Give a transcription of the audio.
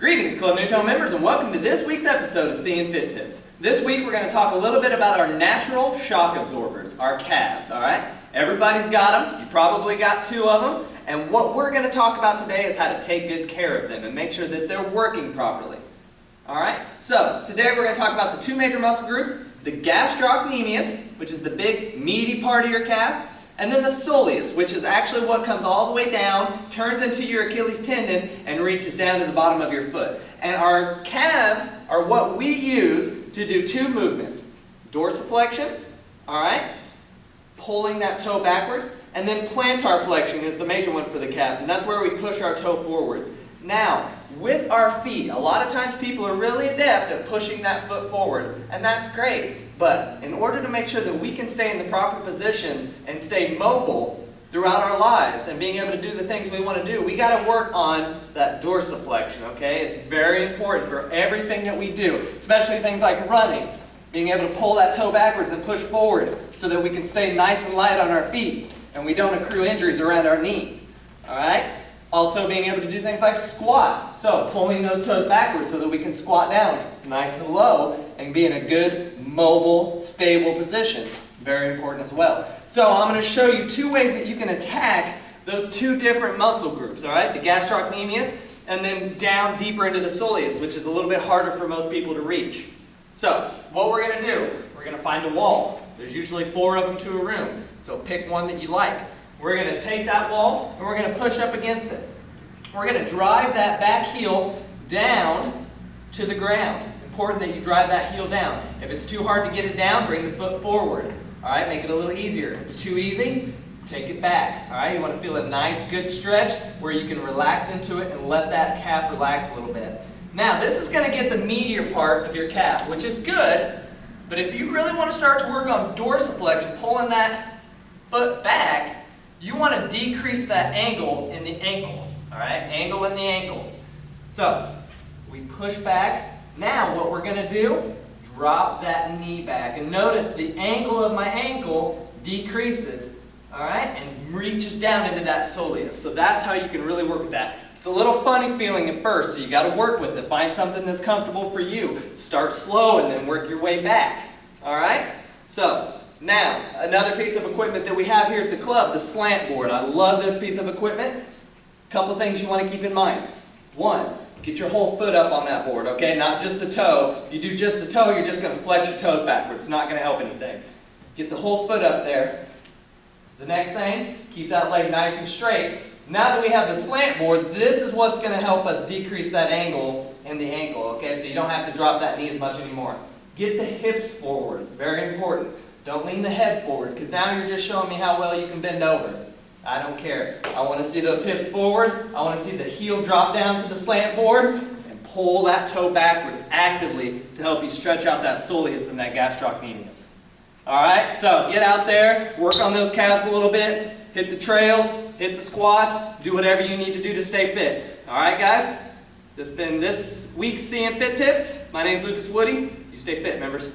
Greetings Club Newtone members and welcome to this week's episode of Seeing Fit Tips. This week we're going to talk a little bit about our natural shock absorbers, our calves, alright? Everybody's got them, you probably got two of them, and what we're going to talk about today is how to take good care of them and make sure that they're working properly. Alright, so today we're going to talk about the two major muscle groups, the gastrocnemius, which is the big meaty part of your calf, and then the soleus, which is actually what comes all the way down, turns into your Achilles tendon, and reaches down to the bottom of your foot. And our calves are what we use to do two movements. Dorsiflexion, alright, pulling that toe backwards, and then plantar flexion is the major one for the calves, and that's where we push our toe forwards. Now, with our feet, a lot of times people are really adept at pushing that foot forward, and that's great. But in order to make sure that we can stay in the proper positions and stay mobile throughout our lives and being able to do the things we want to do, we got to work on that dorsiflexion, okay? It's very important for everything that we do, especially things like running. Being able to pull that toe backwards and push forward so that we can stay nice and light on our feet and we don't accrue injuries around our knee, all right? Also being able to do things like squat. So pulling those toes backwards so that we can squat down nice and low and be in a good, mobile, stable position. Very important as well. So I'm going to show you two ways that you can attack those two different muscle groups, all right? The gastrocnemius and then down deeper into the soleus, which is a little bit harder for most people to reach. So what we're going to do, we're going to find a wall. There's usually 4 of them to a room. So pick one that you like. We're going to take that wall and we're going to push up against it. We're going to drive that back heel down to the ground. Important that you drive that heel down. If it's too hard to get it down, bring the foot forward. All right, make it a little easier. If it's too easy, take it back. All right, you want to feel a nice, good stretch where you can relax into it and let that calf relax a little bit. Now, this is going to get the meatier part of your calf, which is good, but if you really want to start to work on dorsiflexion, pulling that foot back, you want to decrease that angle in the ankle, all right? Angle in the ankle. So, we push back. Now, what we're going to do, drop that knee back. And notice the angle of my ankle decreases, all right? And reaches down into that soleus. So that's how you can really work with that. It's a little funny feeling at first, so you got to work with it. Find something that's comfortable for you. Start slow and then work your way back, all right? So, now, another piece of equipment that we have here at the club, the slant board. I love this piece of equipment. A couple things you want to keep in mind. One, get your whole foot up on that board, okay? Not just the toe. If you do just the toe, you're just going to flex your toes backwards. It's not going to help anything. Get the whole foot up there. The next thing, keep that leg nice and straight. Now that we have the slant board, this is what's going to help us decrease that angle in the ankle, okay? So you don't have to drop that knee as much anymore. Get the hips forward. Very important. Don't lean the head forward, because now you're just showing me how well you can bend over. I don't care. I want to see those hips forward. I want to see the heel drop down to the slant board and pull that toe backwards actively to help you stretch out that soleus and that gastrocnemius. Alright, so get out there, work on those calves a little bit, hit the trails, hit the squats, do whatever you need to do to stay fit. Alright guys, this has been this week's Seeing Fit Tips. My name's Lucas Woody. You stay fit, members.